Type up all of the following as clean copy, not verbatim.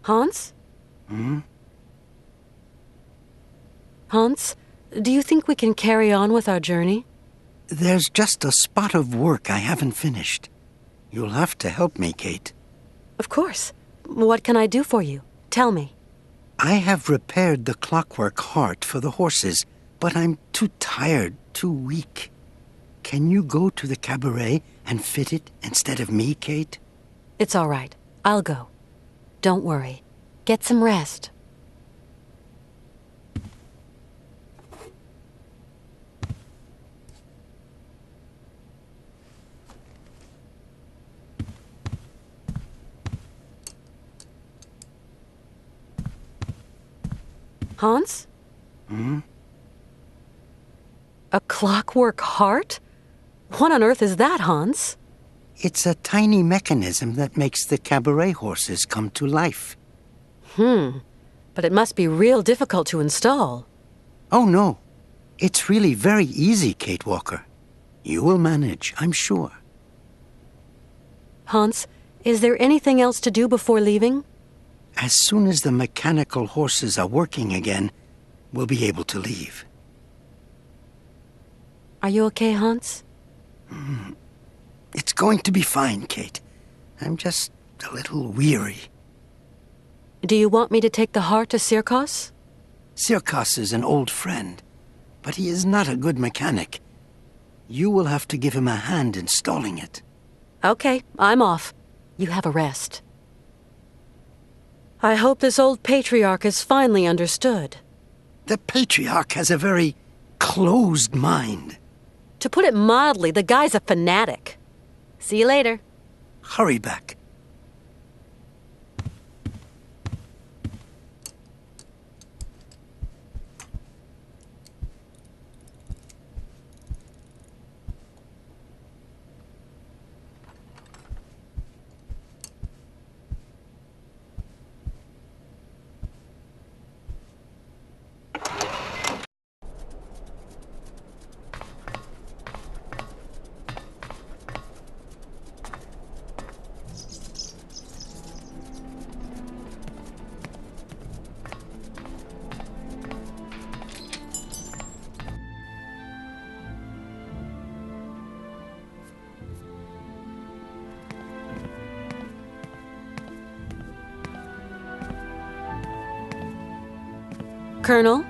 Hans? Hmm? Hans, do you think we can carry on with our journey? There's just a spot of work I haven't finished. You'll have to help me, Kate. Of course. What can I do for you? Tell me. I have repaired the clockwork heart for the horses, but I'm too tired, too weak. Can you go to the cabaret and fit it instead of me, Kate? It's all right. I'll go. Don't worry. Get some rest. Hans? Hmm? A clockwork heart? What on earth is that, Hans? It's a tiny mechanism that makes the cabaret horses come to life. But it must be real difficult to install. Oh, no. It's really very easy, Kate Walker. You will manage, I'm sure. Hans, is there anything else to do before leaving? As soon as the mechanical horses are working again, we'll be able to leave. Are you okay, Hans? It's going to be fine, Kate. I'm just a little weary. Do you want me to take the heart to Sirkos? Sirkos is an old friend, but he is not a good mechanic. You will have to give him a hand installing it. Okay, I'm off. You have a rest. I hope this old patriarch is finally understood. The patriarch has a very closed mind. To put it mildly, the guy's a fanatic. See you later. Hurry back. Colonel?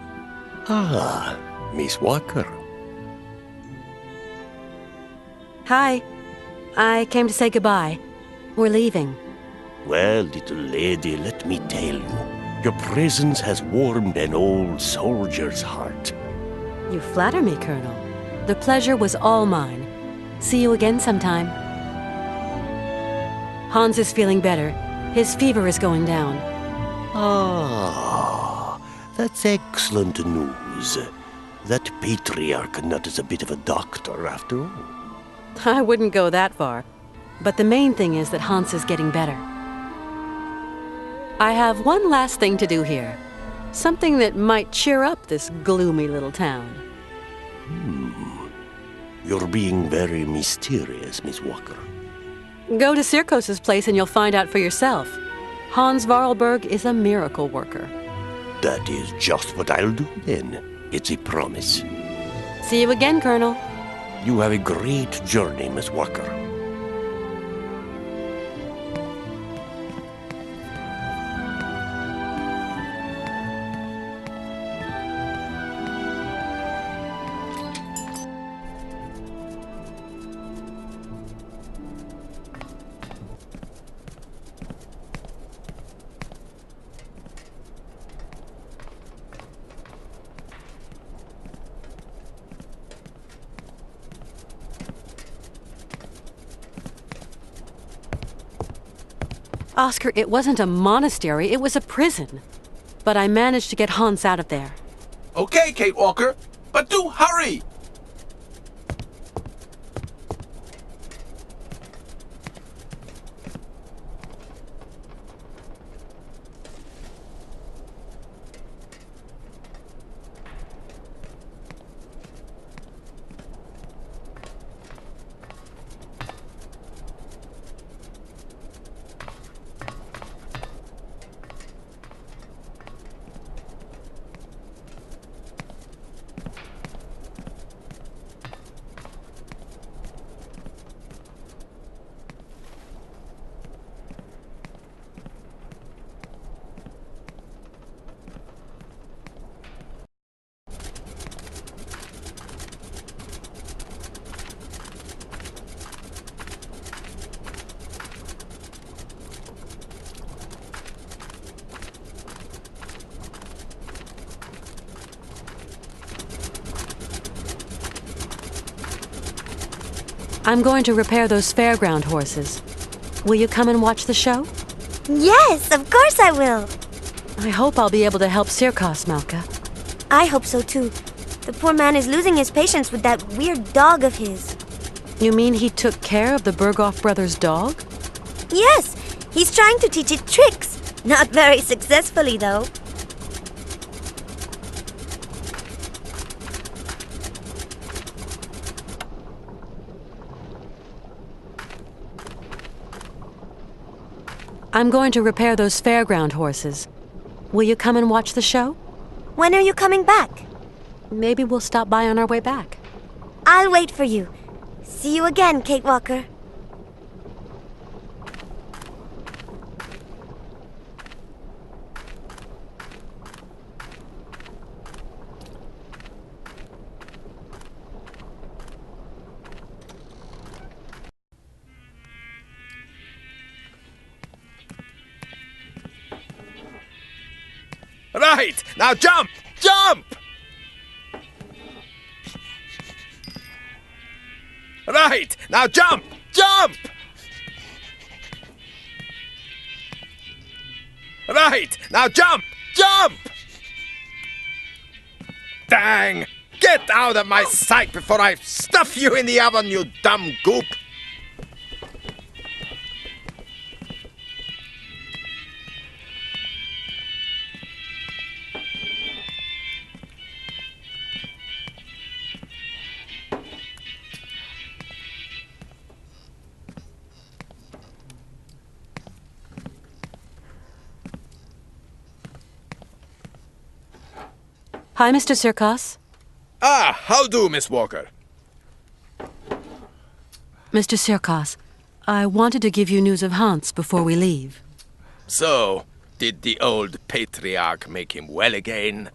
Ah, Miss Walker. Hi. I came to say goodbye. We're leaving. Well, little lady, let me tell you, your presence has warmed an old soldier's heart. You flatter me, Colonel. The pleasure was all mine. See you again sometime. Hans is feeling better. His fever is going down. Ah, that's excellent news. That patriarch nut is a bit of a doctor, after all. I wouldn't go that far. But the main thing is that Hans is getting better. I have one last thing to do here. Something that might cheer up this gloomy little town. You're being very mysterious, Miss Walker. Go to Sirkos' place and you'll find out for yourself. Hans Varlberg is a miracle worker. That is just what I'll do then. It's a promise. See you again, Colonel. You have a great journey, Miss Walker. Oscar, it wasn't a monastery, it was a prison. But I managed to get Hans out of there. Okay, Kate Walker, but do hurry! I'm going to repair those fairground horses. Will you come and watch the show? Yes, of course I will. I hope I'll be able to help Sirkos, Malka. I hope so too. The poor man is losing his patience with that weird dog of his. You mean he took care of the Berghoff brothers' dog? Yes, he's trying to teach it tricks. Not very successfully, though. I'm going to repair those fairground horses. Will you come and watch the show? When are you coming back? Maybe we'll stop by on our way back. I'll wait for you. See you again, Kate Walker. Right! Now jump! Jump! Right! Now jump! Jump! Right! Now jump! Jump! Dang! Get out of my sight before I stuff you in the oven, you dumb goop! Hi, Mr. Sirkos. Ah, how do, Miss Walker? Mr. Sirkos, I wanted to give you news of Hans before we leave. So, did the old patriarch make him well again?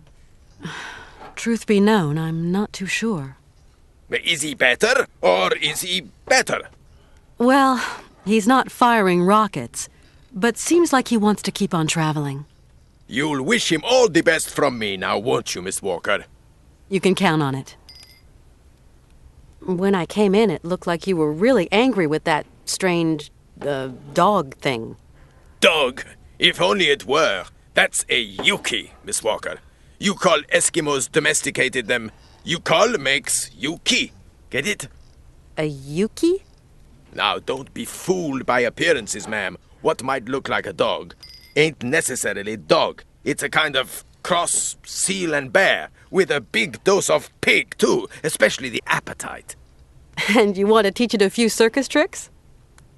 Truth be known, I'm not too sure. Is he better, or is he better? Well, he's not firing rockets, but seems like he wants to keep on traveling. You'll wish him all the best from me now, won't you, Miss Walker? You can count on it. When I came in, it looked like you were really angry with that strange, dog thing. Dog? If only it were. That's a Yuki, Miss Walker. You call Eskimos domesticated them. Yukol makes Yuki. Get it? A Yuki? Now, don't be fooled by appearances, ma'am. What might look like a dog ain't necessarily dog. It's a kind of cross seal and bear, with a big dose of pig, too, especially the appetite. And you want to teach it a few circus tricks?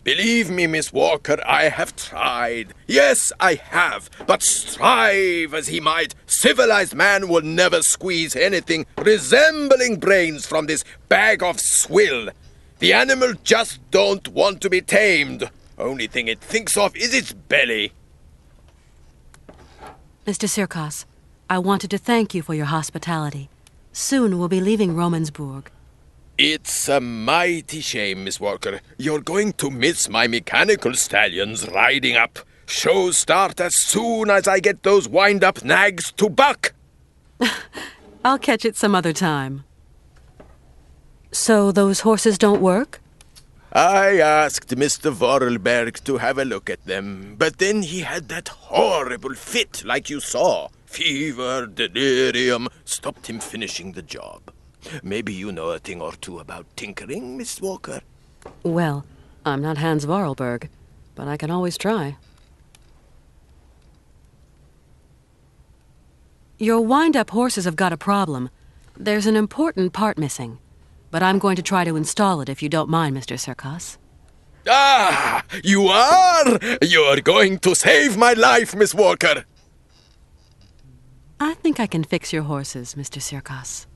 Believe me, Miss Walker, I have tried. Yes, I have. But strive as he might, civilized man will never squeeze anything resembling brains from this bag of swill. The animal just don't want to be tamed. Only thing it thinks of is its belly. Mr. Sirkos, I wanted to thank you for your hospitality. Soon we'll be leaving Romansburg. It's a mighty shame, Miss Walker. You're going to miss my mechanical stallions riding up. Shows start as soon as I get those wind-up nags to buck. I'll catch it some other time. So those horses don't work? I asked Mr. Vorarlberg to have a look at them, but then he had that horrible fit like you saw. Fever, delirium, stopped him finishing the job. Maybe you know a thing or two about tinkering, Miss Walker? Well, I'm not Hans Vorarlberg, but I can always try. Your wind-up horses have got a problem. There's an important part missing. But I'm going to try to install it if you don't mind, Mr. Sirkos. Ah, you are? You're going to save my life, Miss Walker. I think I can fix your horses, Mr. Sirkos.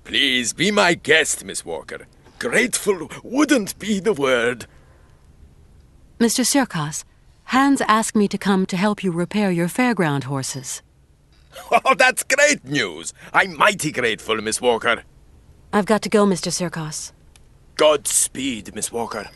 Please be my guest, Miss Walker. Grateful wouldn't be the word. Mr. Sirkos, Hans asked me to come to help you repair your fairground horses. Oh, that's great news. I'm mighty grateful, Miss Walker. I've got to go, Mr. Sirkos. Godspeed, Miss Walker.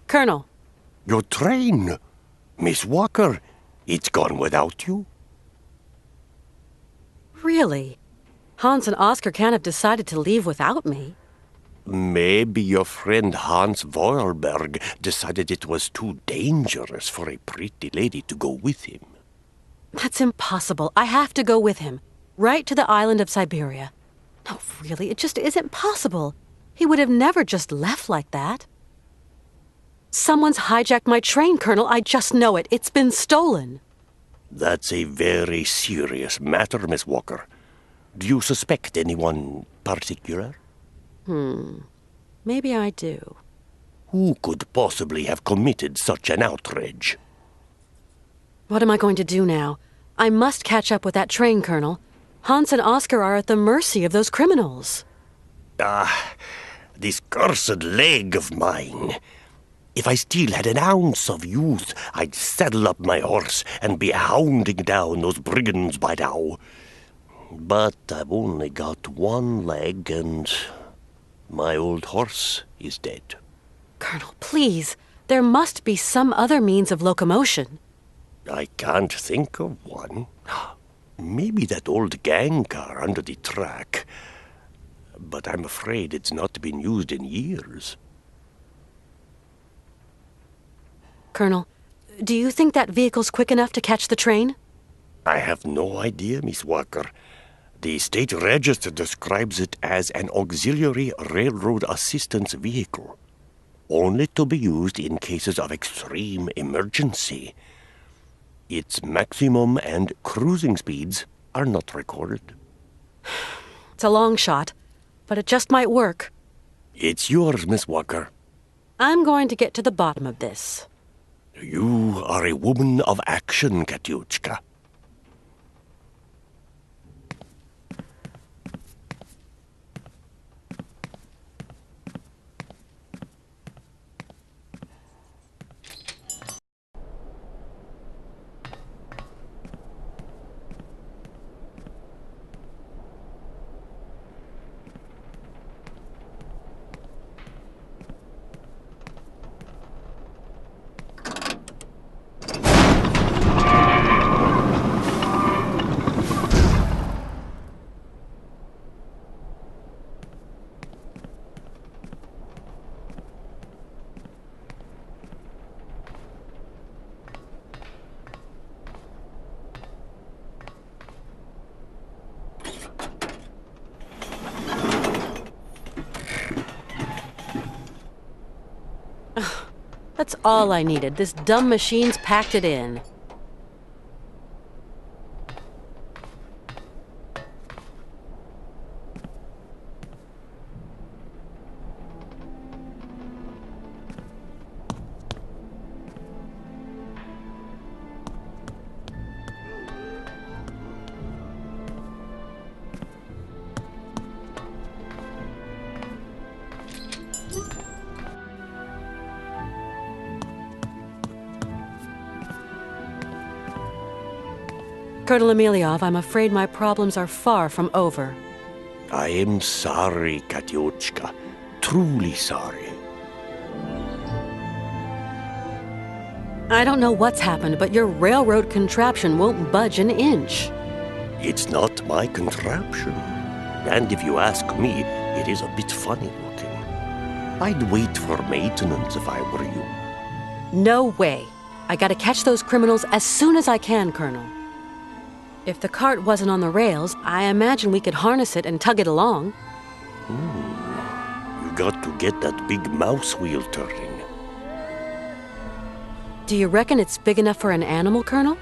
Colonel, Your train! Miss Walker, it's gone without you? really? Hans and Oscar can't have decided to leave without me. Maybe your friend Hans Voerberg decided it was too dangerous for a pretty lady to go with him. That's impossible. I have to go with him. Right to the island of Syberia. No, really, it just isn't possible. He would have never just left like that. Someone's hijacked my train, Colonel. I just know it. It's been stolen. That's a very serious matter, Miss Walker. Do you suspect anyone particular? Maybe I do. Who could possibly have committed such an outrage? What am I going to do now? I must catch up with that train, Colonel. Hans and Oscar are at the mercy of those criminals. This cursed leg of mine. If I still had an ounce of youth, I'd saddle up my horse and be hounding down those brigands by now. But I've only got one leg, and my old horse is dead. Colonel, please. There must be some other means of locomotion. I can't think of one. Maybe that old gang car under the track. But I'm afraid it's not been used in years. Colonel, do you think that vehicle's quick enough to catch the train? I have no idea, Miss Walker. The state register describes it as an auxiliary railroad assistance vehicle, only to be used in cases of extreme emergency. Its maximum and cruising speeds are not recorded. It's a long shot, but it just might work. It's yours, Miss Walker. I'm going to get to the bottom of this. You are a woman of action, Katyushka. That's all I needed. This dumb machine's packed it in. Colonel Emeliov, I'm afraid my problems are far from over. I am sorry, Katyushka. Truly sorry. I don't know what's happened, but your railroad contraption won't budge an inch. It's not my contraption. And if you ask me, it is a bit funny looking. I'd wait for maintenance if I were you. No way. I gotta catch those criminals as soon as I can, Colonel. If the cart wasn't on the rails, I imagine we could harness it and tug it along. You got to get that big mouse wheel turning. Do you reckon it's big enough for an animal, Colonel?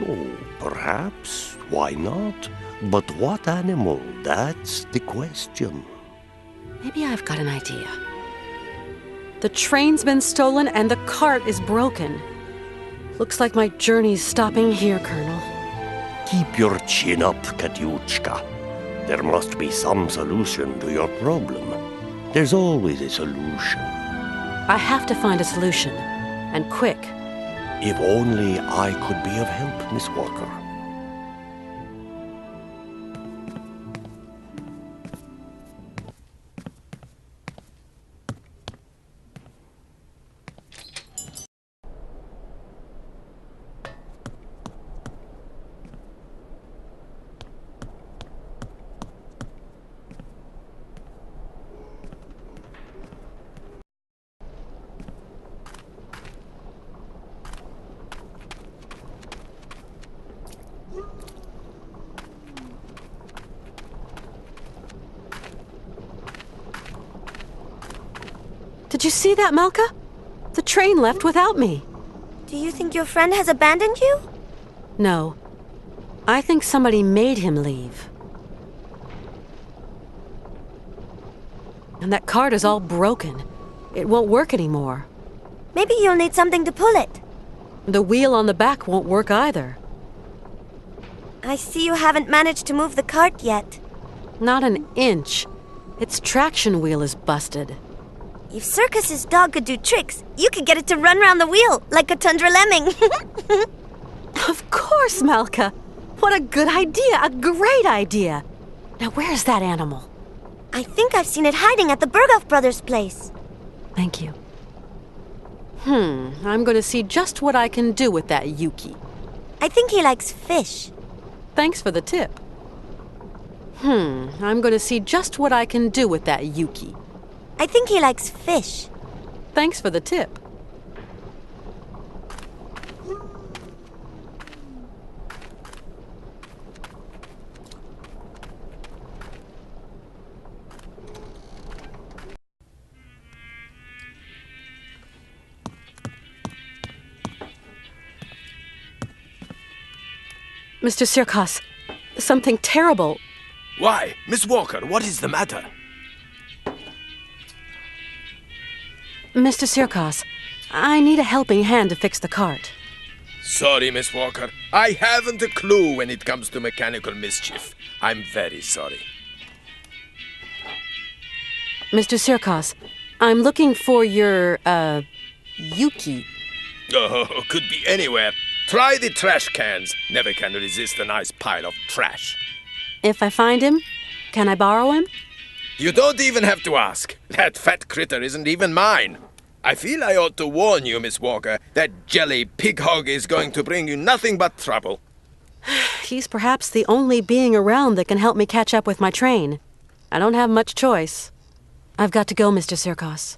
Oh, perhaps. Why not? But what animal? That's the question. Maybe I've got an idea. The train's been stolen and the cart is broken. Looks like my journey's stopping here, Colonel. Keep your chin up, Katyushka. There must be some solution to your problem. There's always a solution. I have to find a solution, and quick. If only I could be of help, Miss Walker. Did you see that, Malka? The train left without me. Do you think your friend has abandoned you? No. I think somebody made him leave. And that cart is all broken. It won't work anymore. Maybe you'll need something to pull it. The wheel on the back won't work either. I see you haven't managed to move the cart yet. Not an inch. Its traction wheel is busted. If Circus's dog could do tricks, you could get it to run round the wheel like a tundra lemming. Of course, Malka. What a good idea, a great idea. Now, where's that animal? I think I've seen it hiding at the Berghoff brothers' place. Thank you. I'm going to see just what I can do with that Yuki. I think he likes fish. Thanks for the tip. I'm going to see just what I can do with that Yuki. I think he likes fish. Thanks for the tip. Mr. Sirkos, something terrible. Why, Miss Walker, what is the matter? Mr. Sirkos, I need a helping hand to fix the cart. Sorry, Miss Walker. I haven't a clue when it comes to mechanical mischief. I'm very sorry. Mr. Sirkos, I'm looking for your, Yuki. Oh, could be anywhere. Try the trash cans. Never can resist a nice pile of trash. If I find him, can I borrow him? You don't even have to ask. That fat critter isn't even mine. I feel I ought to warn you, Miss Walker, that jelly pig hog is going to bring you nothing but trouble. He's perhaps the only being around that can help me catch up with my train. I don't have much choice. I've got to go, Mr. Sirkos.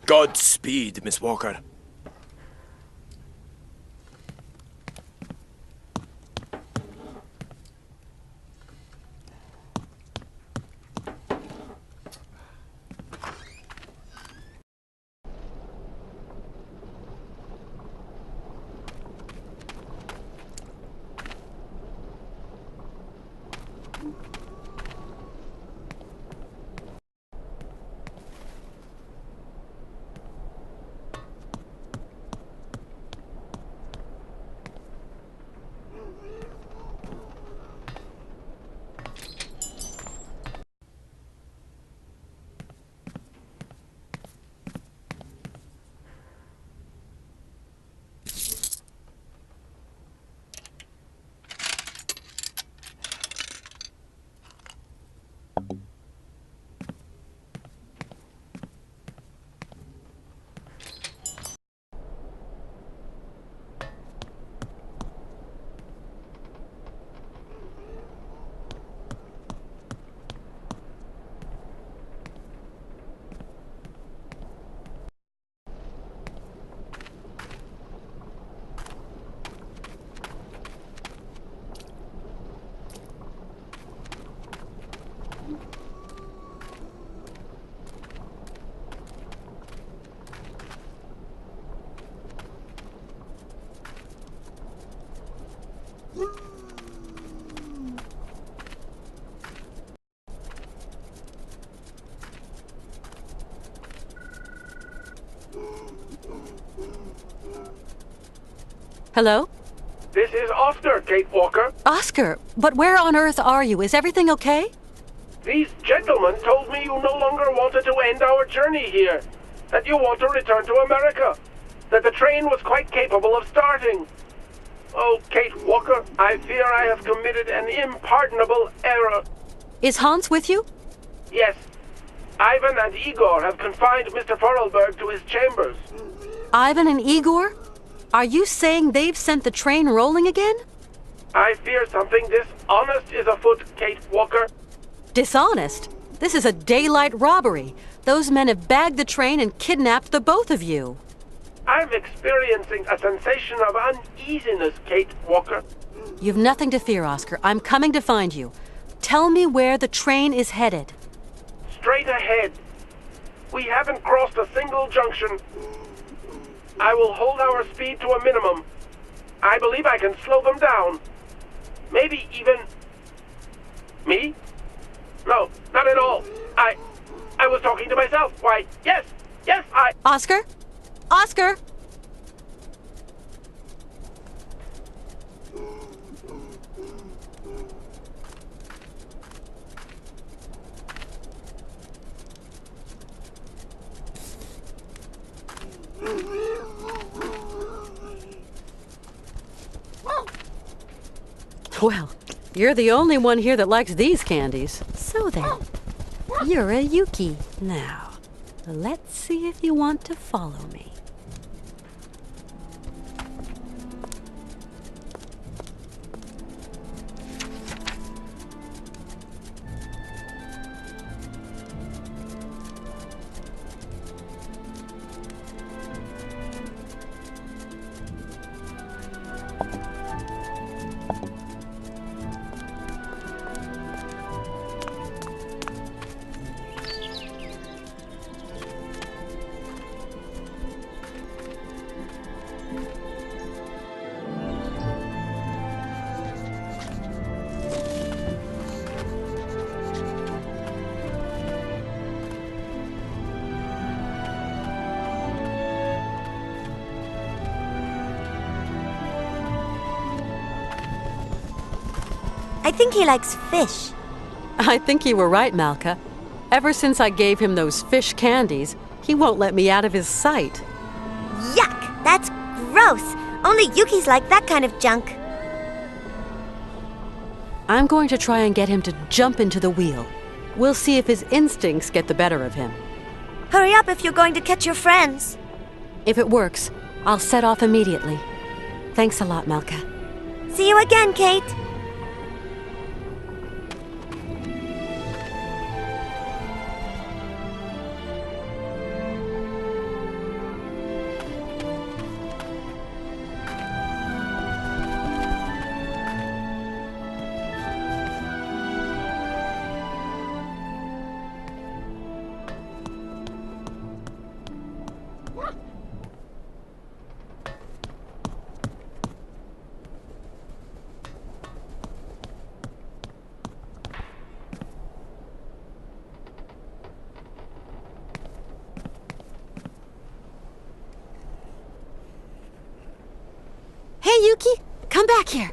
Godspeed, Miss Walker. Hello? This is Oscar, Kate Walker. Oscar, but where on earth are you? Is everything okay? These gentlemen told me you no longer wanted to end our journey here, that you want to return to America, that the train was quite capable of starting. Oh, Kate Walker, I fear I have committed an impardonable error. Is Hans with you? Yes, Ivan and Igor have confined Mr. Forelberg to his chambers. Ivan and Igor? Are you saying they've sent the train rolling again? I fear something dishonest is afoot, Kate Walker. Dishonest? This is a daylight robbery. Those men have bagged the train and kidnapped the both of you. I'm experiencing a sensation of uneasiness, Kate Walker. You've nothing to fear, Oscar. I'm coming to find you. Tell me where the train is headed. Straight ahead. We haven't crossed a single junction. I will hold our speed to a minimum. I believe I can slow them down. Maybe even... Me? No, not at all. I was talking to myself. Why, yes, I... Oscar? Oscar! Well, you're the only one here that likes these candies. So then, you're a Yuki. Now, let's see if you want to follow me. I think he likes fish. I think you were right, Malka. Ever since I gave him those fish candies, he won't let me out of his sight. Yuck! That's gross! Only Yukis like that kind of junk. I'm going to try and get him to jump into the wheel. We'll see if his instincts get the better of him. Hurry up if you're going to catch your friends. If it works, I'll set off immediately. Thanks a lot, Malka. See you again, Kate. Hey, Yuki, come back here.